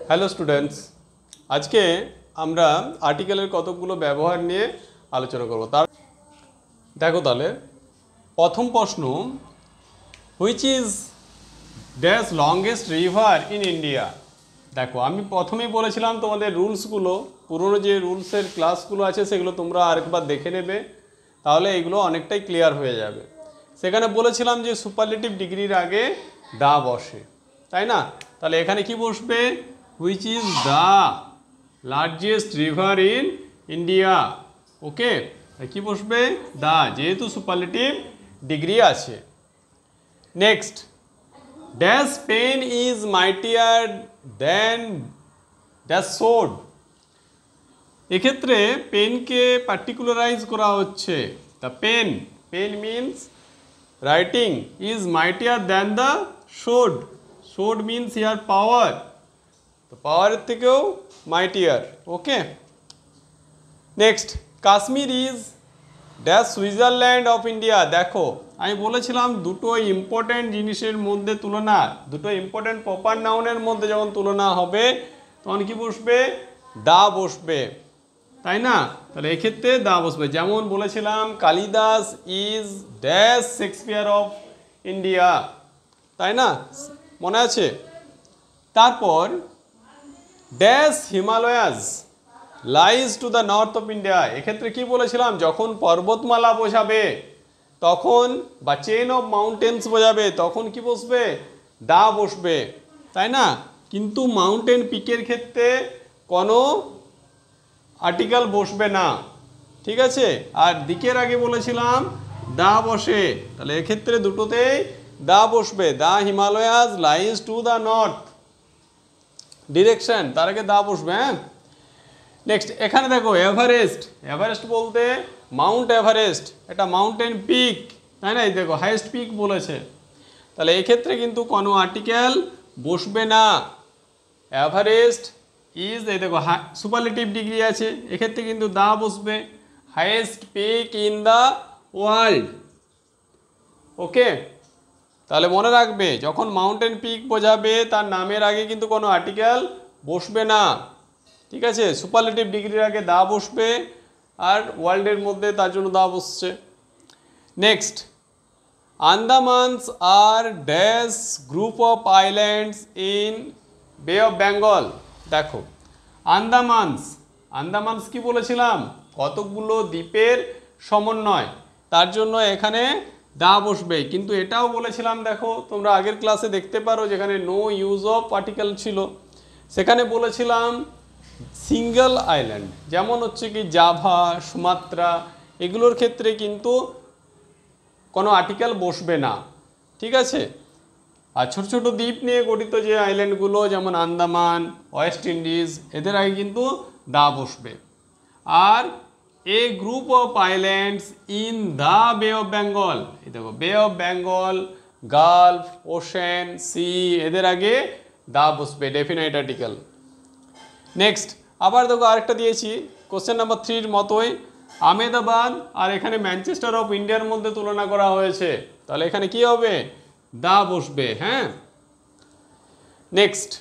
Hello students, আজকে আমরা আর্টিকেলের কতকগুলো ব্যবহার নিয়ে আলোচনা করব। তার দেখো তাহলে প্রথম প্রশ্ন, which is dash longest river in India. দেখো আমি প্রথমেই বলেছিলাম তোমাদের রুলসগুলো, পুরনো যে রুলসের ক্লাসগুলো আছে সেগুলো তোমরা আরেকবার দেখে নেবে, তাহলে এগুলো অনেকটাই ক্লিয়ার হয়ে যাবে। সেখানে বলেছিলাম যে সুপারলেটিভ ডিগ্রির আগে দা বসে, তাই না? তাহলে এখানে কি বসবে? Which is the largest river in India. Okay, কি বসবে? দা, যেহেতু সুপারলেটিভ ডিগ্রি আছে। Next, dash pen is mightier than dash sword. এক্ষেত্রে পেনকে পার্টিকুলারাইজ করা হচ্ছে। The pen, pen means writing, is mightier than the sword. Sword means year power, তো পাওয়ারের থেকেও mightier. Okay, next, Kashmir is dash Switzerland of India. দেখো আমি বলেছিলাম দুটো ইম্পর্ট্যান্ট জিনিসের মধ্যে তুলনা, দুটো ইম্পর্ট্যান্ট প্রপার নাউনের মধ্যে যখন তুলনা হবে তখন কি বসবে? দা বসবে, তাই না? তাহলে এক্ষেত্রে দা বসবে। যেমন বলেছিলাম Kalidas is dash Shakespeare of India, তাই না? মনে আছে? তারপর dash Himalayas lies to the north of India. এক্ষেত্রে কি বলেছিলাম? যখন পর্বতমালা বোঝাবে তখন, বা চেইন অফ মাউন্টেন্স বোঝাবে তখন কি বসবে? দা বসবে, তাই না? কিন্তু মাউন্টেন পিকের ক্ষেত্রে কোনো আর্টিকেল বসবে না, ঠিক আছে? আর দিকের আগে বলেছিলাম দা বসে, তাহলে এক্ষেত্রে দুটোতেই দা বসবে। The Himalayas lies to the north direction, তার আগে দা বসবে। হ্যাঁ, নেক্সট এখানে দেখো এভারেস্ট। এভারেস্ট বলতে মাউন্ট এভারেস্ট, এটা মাউন্টেন পিক, তাই না? এই দেখো হাইয়েস্ট পিক বলেছে, তাহলে এক্ষেত্রে কিন্তু কোনো আর্টিকেল বসবে না। এভারেস্ট ইজ, এই দেখো সুপারলেটিভ ডিগ্রি আছে, এক্ষেত্রে কিন্তু দা বসবে। Highest peak in the world. Okay, তাহলে মনে রাখবে যখন মাউন্টেন পিক বোঝাবে তার নামের আগে কিন্তু কোনো আর্টিকেল বসবে না, ঠিক আছে? সুপারলেটিভ ডিগ্রির আগে দা বসবে, আর ওয়ার্ল্ডের মধ্যে তার জন্য দা বসছে। Next, Andamans are dash group of islands in Bay of Bengal. দেখো আন্দামানস, আন্দামানস কি বলেছিলাম? কতকগুলো দ্বীপের সমন্বয়, তার জন্য এখানে দা বসবে। কিন্তু এটাও বলেছিলাম, দেখো তোমরা আগের ক্লাসে দেখতে পারো যেখানে নো ইউজ অফ পার্টিকেল ছিল, সেখানে বলেছিলাম সিঙ্গেল আইল্যান্ড, যেমন হচ্ছে কি জাভা, সুমাত্রা, এগুলোর ক্ষেত্রে কিন্তু কোনো আর্টিকেল বসবে না, ঠিক আছে? আর ছোট ছোট দ্বীপ নিয়ে গঠিত যে আইল্যান্ডগুলো যেমন আন্দামান, ওয়েস্ট ইন্ডিজ, এদের আগে কিন্তু দা বসবে। Are a group of islands in the Bay of Bengal, এই দেখো Bay of Bengal, gulf, ocean, sea, এদের আগে দা বসবে, ডেফিনাইট আর্টিকেল। নেক্সট আবার দেখো আরেকটা দিয়েছি কোশ্চেন নাম্বার 3-র মতোই, আহমেদাবাদ আর এখানে ম্যানচেস্টার অফ ইন্ডিয়ার মধ্যে তুলনা করা হয়েছে, তাহলে এখানে কি হবে? দা বসবে। হ্যাঁ, নেক্সট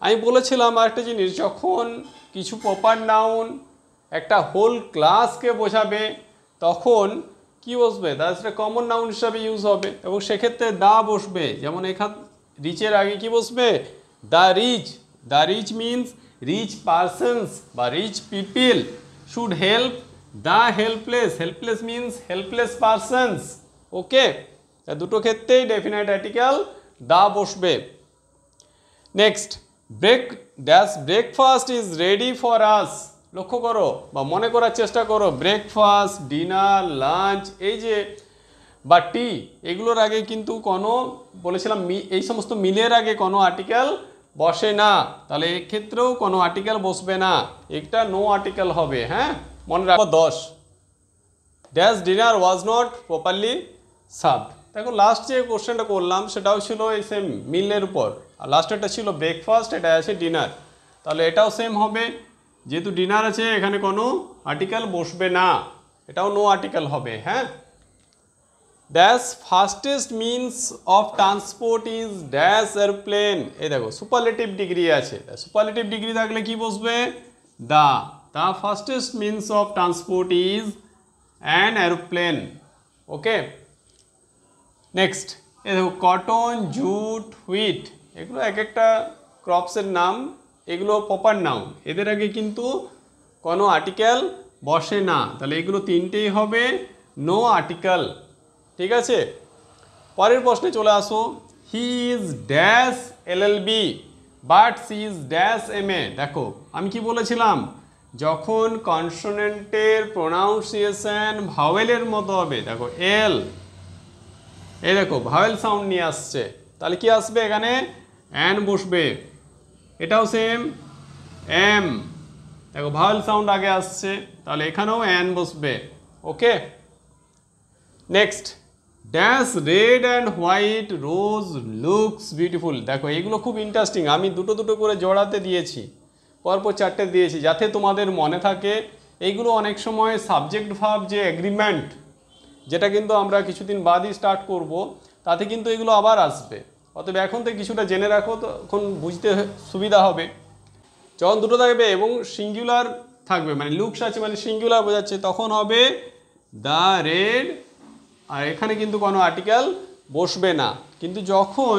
আমি বলেছিলাম আরেকটা জিনিস, যখন কিছু প্রপার নাউন একটা হোল ক্লাসকে বোঝাবে তখন কি বসবে? তার সেটা কমন নাউন হিসাবে ইউজ হবে এবং সেক্ষেত্রে দা বসবে। যেমন এখান রিচের আগে কি বসবে? The rich. The rich means rich persons বা rich people should help the helpless. Helpless means helpless persons. Okay, দুটো ক্ষেত্রেই ডেফিনাইট আর্টিকেল দা বসবে। Next, breakfast is ready for us. লক্ষ্য করো বা মনে করার চেষ্টা করো, ব্রেকফাস্ট, ডিনার, লাঞ্চ, এই যে বা টি, এগুলোর আগে কিন্তু কোনো বলেছিলাম এই সমস্ত মিলের আগে কোনো আর্টিকেল বসে না, তাহলে এক্ষেত্রেও কোনো আর্টিকেল বসবে না, একটা নো আর্টিকেল হবে। হ্যাঁ, মনে রাখো। 10, dash dinner was not properly served. দেখো লাস্ট যে কোশ্চেনটা করলাম সেটাও ছিল এই সেম মিলের উপর, আর লাস্টেরটা ছিল ব্রেকফাস্ট, এটা আছে ডিনার, তাহলে এটাও সেম হবে। যেহেতু ডিনার আছে এখানে কোনো আর্টিকেল বসবে না, এটাও নো আর্টিকেল হবে। হ্যাঁ, dash fastest means of transport is dash aeroplane. এই দেখো সুপারলেটিভ ডিগ্রি আছে, সুপারলেটিভ ডিগ্রি থাকলে কি বসবে? The fastest means of transport is an aeroplane. Okay, next এই দেখো কটন, জুট, হুইট, এগুলো এক একটা ক্রপসের নাম, এগুলো প্রপার নাউন, এদের আগে কিন্তু কোনো আর্টিকেল বসে না, তাহলে এগুলো তিনটেই হবে নো আর্টিকেল। ঠিক আছে, পরের প্রশ্নে চলে আসো। He is dash LLB but she is dash MA. দেখো আমি কি বলেছিলাম, যখন কনসোনেন্টের প্রোনাউন্সিয়েশন ভাওয়েলের মতো হবে, দেখো এল, এই দেখো ভাওয়েল সাউন্ড নিয়ে আসছে, তাহলে কি আসবে এখানে? অ্যান বসবে। এটাও সেম এম, দেখো ভাওয়েল সাউন্ড আগে আসছে, তাহলে এখানেও অ্যান বসবে। Okay, next dash red and white rose looks beautiful. দেখো এইগুলো খুব ইন্টারেস্টিং, আমি দুটো দুটো করে জোড়াতে দিয়েছি, পরপর চারটে দিয়েছি যাতে তোমাদের মনে থাকে। এইগুলো অনেক সময় সাবজেক্ট ভার্ব যে এগ্রিমেন্ট, যেটা কিন্তু আমরা কিছুদিন বাদই স্টার্ট করব, তাতে কিন্তু এগুলো আবার আসবে। অতএব এখন থেকে কিছুটা জেনে রাখো, তখন বুঝতে সুবিধা হবে। যখন দুটো থাকবে এবং সিঙ্গুলার থাকবে, মানে লুকস আছে মানে সিঙ্গুলার বোঝাচ্ছে, তখন হবে দ্য রেড, আর এখানে কিন্তু কোনো আর্টিকেল বসবে না। কিন্তু যখন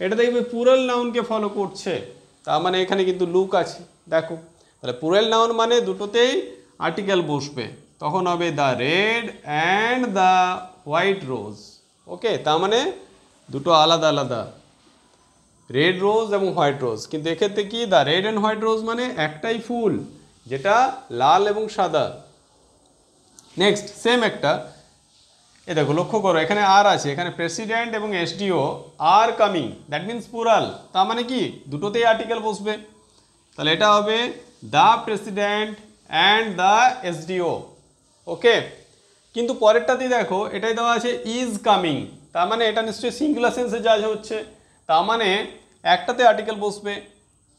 এটা দেখবে প্লুরাল নাউনকে ফলো করছে, তার মানে এখানে কিন্তু লুক আছে। দেখো তাহলে প্লুরাল নাউন মানে দুটোতেই আর্টিকেল বসবে, তখন হবে the red and the white rose. Okay, তার মানে দুটো আলাদা আলাদা, রেড রোজ এবং হোয়াইট রোজ। কিন্তু এক্ষেত্রে কি, দ্য রেড অ্যান্ড হোয়াইট রোজ মানে একটাই ফুল, যেটা লাল এবং সাদা। নেক্সট সেম একটা, এ দেখো লক্ষ্য করো এখানে আর আছে, এখানে প্রেসিডেন্ট এবং SDO are coming, that means plural, তার মানে কি দুটোতেই আর্টিকেল বসবে, তাহলে এটা হবে the president and the SDO. Okay, কিন্তু পরেরটাতেই দেখো এটাই দেওয়া আছে ইজ কামিং, তার মানে এটা নিশ্চয়ই সিঙ্গুলার সেন্সে যা হচ্ছে, তার মানে একটাতে আর্টিকেল বসবে,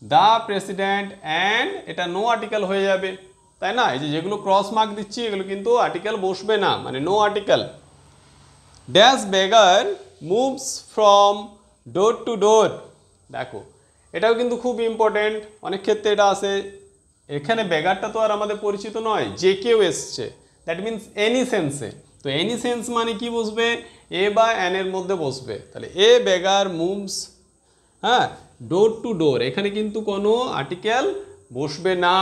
দ্য প্রেসিডেন্ট অ্যান্ড এটা নো আর্টিকেল হয়ে যাবে, তাই না? এই যে যেগুলো ক্রস মার্ক দিচ্ছি এগুলো কিন্তু আর্টিকেল বসবে না, মানে no article. Dash beggar moves from door to door. দেখো এটাও কিন্তু খুব ইম্পর্টেন্ট, অনেক ক্ষেত্রে এটা আসে। এখানে বেগারটা তো আর আমাদের পরিচিত নয়, যে কেউ এসছে, দ্যাট মিনস এনি সেন্সে। তো এনি সেন্স মানে কি বসবে? এ বা অ্যান এর মধ্যে বসবে, তাহলে এ বেগার মুভস, হ্যাঁ, ডোর টু ডোর, এখানে কিন্তু কোনো আর্টিকেল বসবে না।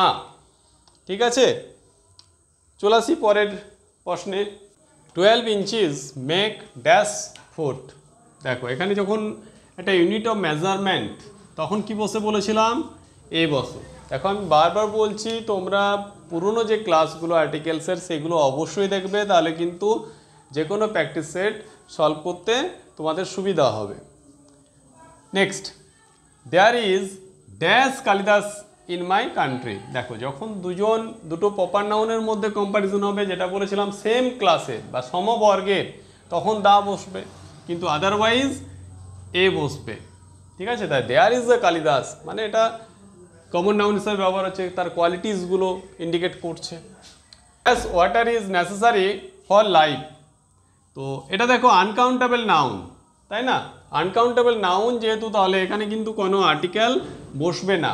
ঠিক আছে, চলে আসি পরের প্রশ্নে। 12 ইঞ্চিস মেক ড্যাশ ফুট। দেখো এখানে যখন একটা ইউনিট অফ মেজারমেন্ট, তখন কি বসে বলেছিলাম? এ বসে। দেখো আমি বারবার বলছি, তোমরা পুরনো যে ক্লাসগুলো আর্টিকেলসের সেগুলো অবশ্যই দেখবে, তাহলে কিন্তু যে কোনো প্র্যাকটিস সেট সলভ করতে তোমাদের সুবিধা হবে। Next, there is dash Kalidas in my country. দেখো যখন দুটো প্রপার নাউনের মধ্যে কম্প্যারিজন হবে, যেটা বলেছিলাম সেম ক্লাসে বা সমবর্গের, তখন দা বসবে, কিন্তু আদারওয়াইজ এ বসবে। ঠিক আছে, তাই দেয়ার ইজ দ্য কালিদাস মানে এটা কমন নাউন হিসাবে ব্যবহার হচ্ছে, তার কোয়ালিটিসগুলো ইন্ডিকেট করছে। Dash water is necessary for life. তো এটা দেখো আনকাউন্টেবল নাউন, তাই না? আনকাউন্টেবল নাউন যেহেতু, তাহলে এখানে কিন্তু কোনো আর্টিকেল বসবে না,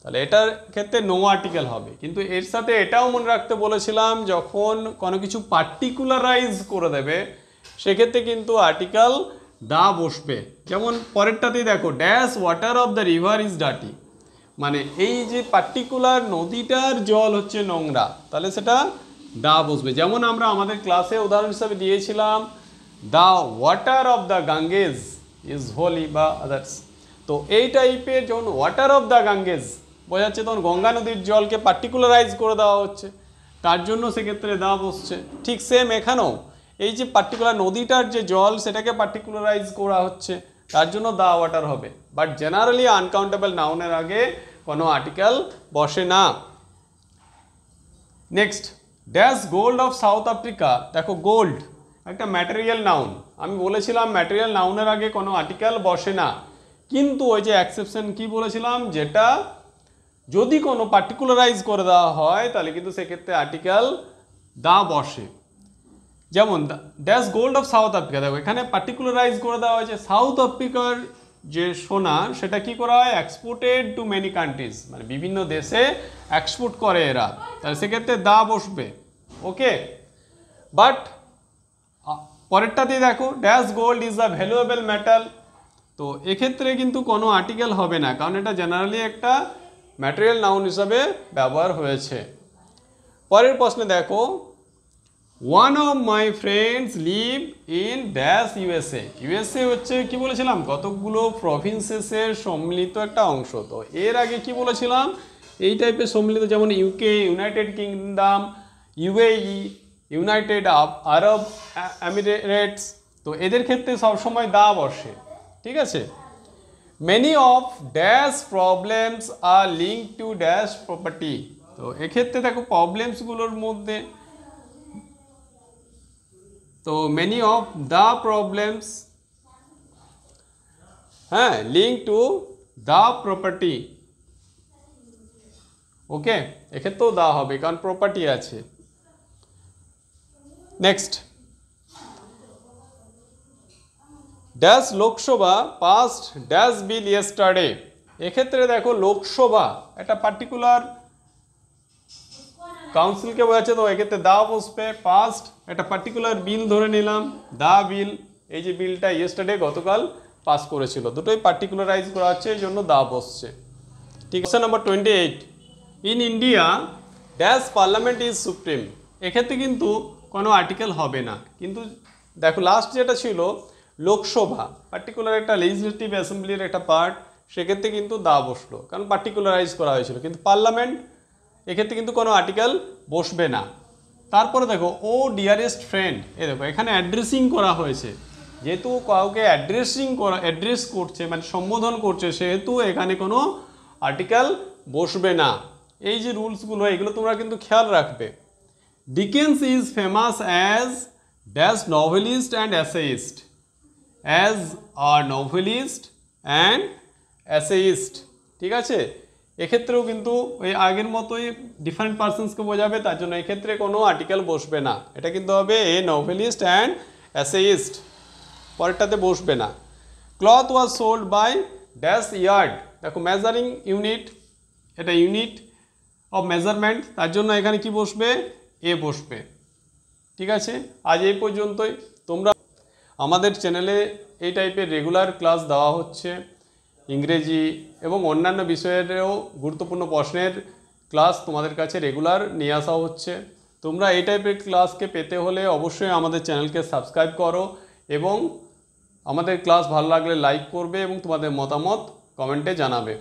তাহলে এটার ক্ষেত্রে নো আর্টিকেল হবে। কিন্তু এর সাথে এটাও মনে রাখতে বলেছিলাম, যখন কোনো কিছু পার্টিকুলারাইজ করে দেবে সেক্ষেত্রে কিন্তু আর্টিকেল দা বসবে। যেমন পরেরটাতেই দেখো dash water of the river is dirty, মানে এই যে পার্টিকুলার নদীটার জল হচ্ছে নোংরা, তাহলে সেটা দা বসবে। যেমন আমরা আমাদের ক্লাসে উদাহরণ হিসাবে দিয়েছিলাম the water of the Ganges is holy বা আদার্স। তো এই টাইপের যখন ওয়াটার অফ দ্য গাঙ্গেজ বোঝাচ্ছে, তখন গঙ্গা নদীর জলকে পার্টিকুলারাইজ করে দেওয়া হচ্ছে, তার জন্য সেক্ষেত্রে দা বসছে। ঠিক সেম এখানেও এই যে পার্টিকুলার নদীটার যে জল সেটাকে পার্টিকুলারাইজ করা হচ্ছে, তার জন্য দা ওয়াটার হবে। বাট জেনারেলি আনকাউন্টেবল নাউনের আগে কোনো আর্টিকেল বসে না। Next, dash gold of south Africa. দেখো গোল্ড একটা ম্যাটেরিয়াল নাউন, আমি বলেছিলাম ম্যাটেরিয়াল নাউনের আগে কোনো আর্টিকেল বসে না, কিন্তু ওই যে এক্সেপশন কি বলেছিলাম, যেটা যদি কোনো পার্টিকুলারাইজ করে দেওয়া হয় তাহলে কিন্তু সেক্ষেত্রে আর্টিকেল দা বসে। যেমন dash gold of south Africa, দেখো এখানে পার্টিকুলারাইজ করে দেওয়া হয়েছে সাউথ আফ্রিকার যে সোনা সেটা কি করা হয়, এক্সপোর্টেড টু মেনি কান্ট্রিজ, মানে বিভিন্ন দেশে এক্সপোর্ট করে এরা, তাহলে সেক্ষেত্রে দা বসবে। ওকে, বাট পরেরটাতে দেখো dash gold is a valuable metal, তো এক্ষেত্রে কিন্তু কোনো আর্টিকেল হবে না, কারণ এটা জেনারেলি একটা ম্যাটেরিয়াল নাউন হিসাবে ব্যবহার হয়েছে। পরের প্রশ্নে দেখো one of my friends live in dash USA, USA হচ্ছে কি বলেছিলাম কতকগুলো প্রভিন্সেসের সম্মিলিত একটা অংশ। তো এর আগে কি বলেছিলাম এই টাইপের সম্মিলিত, যেমন UK, United Kingdom, UAE, United Arab Emirates, তো এদের ক্ষেত্রে সবসময় দা বসে, ঠিক আছে। Many of dash problems are link to dash property, তো এক্ষেত্রে দেখো প্রবলেমসগুলোর মধ্যে, তো মেনি অফ দ্য প্রবলেমস, হ্যাঁ, link to the property. Okay, এক্ষেত্রেও দা হবে কারণ প্রপার্টি আছে। Next, dash Lok Sabha passed dash bill yesterday, এক্ষেত্রে দেখো লোকসভা একটা পার্টিকুলার কাউন্সিলকে বোঝাচ্ছে, তো এক্ষেত্রে দা বসবে। পাস্ট একটা পার্টিকুলার বিল ধরে নিলাম, দা বিল, এই যে বিলটা ইয়েস্টারডে গতকাল পাস করেছিল, দুটোই পার্টিকুলারাইজ করা হচ্ছে, এই জন্য দা বসছে। ঠিক আছে। Number 28, in India dash parliament is supreme, এক্ষেত্রে কিন্তু কোনো আর্টিকেল হবে না, কিন্তু দেখো লাস্ট যেটা ছিল লোকসভা পার্টিকুলার একটা লেজিসলেটিভ অ্যাসেম্বলির একটা পার্ট, সেক্ষেত্রে কিন্তু দা বসলো কারণ পার্টিকুলারাইজ করা হয়েছিল, কিন্তু পার্লামেন্ট এক্ষেত্রে কিন্তু কোনো আর্টিকেল বসবে না। তারপরে দেখো ও ডিয়ারেস্ট ফ্রেন্ড, এ দেখো এখানে অ্যাড্রেসিং করা হয়েছে, যেহেতু কাউকে অ্যাড্রেস করছে মানে সম্বোধন করছে, সেহেতু এখানে কোনো আর্টিকেল বসবে না। এই যে রুলসগুলো এগুলো তোমরা কিন্তু খেয়াল রাখবে। Dickens is famous as dash novelist and essayist, as a novelist and essayist, ঠিক আছে। এক্ষেত্রেও কিন্তু ওই আগের মতোই ডিফারেন্ট পার্সনসকে বোঝাবে, তার জন্য এক্ষেত্রে কোনো আর্টিকেল বসবে না, এটা কিন্তু হবে এ নভেলিস্ট অ্যান্ড অ্যাসেইস্ট, পরেরটাতে বসবে না। Cloth was sold by dash yard, দেখো মেজারিং ইউনিট, এটা ইউনিট অফ মেজারমেন্ট, তার জন্য এখানে কি বসবে, এ বসবে, ঠিক আছে। আজ এই পর্যন্তই। তোমরা আমাদের চ্যানেলে এই টাইপের রেগুলার ক্লাস দেওয়া হচ্ছে, ইংরেজি এবং অন্যান্য বিষয়েরও গুরুত্বপূর্ণ প্রশ্নের ক্লাস তোমাদের কাছে রেগুলার নিয়ে আসা হচ্ছে। তোমরা এই টাইপের ক্লাসকে পেতে হলে অবশ্যই আমাদের চ্যানেলকে সাবস্ক্রাইব করো এবং আমাদের ক্লাস ভালো লাগলে লাইক করবে এবং তোমাদের মতামত কমেন্টে জানাবে।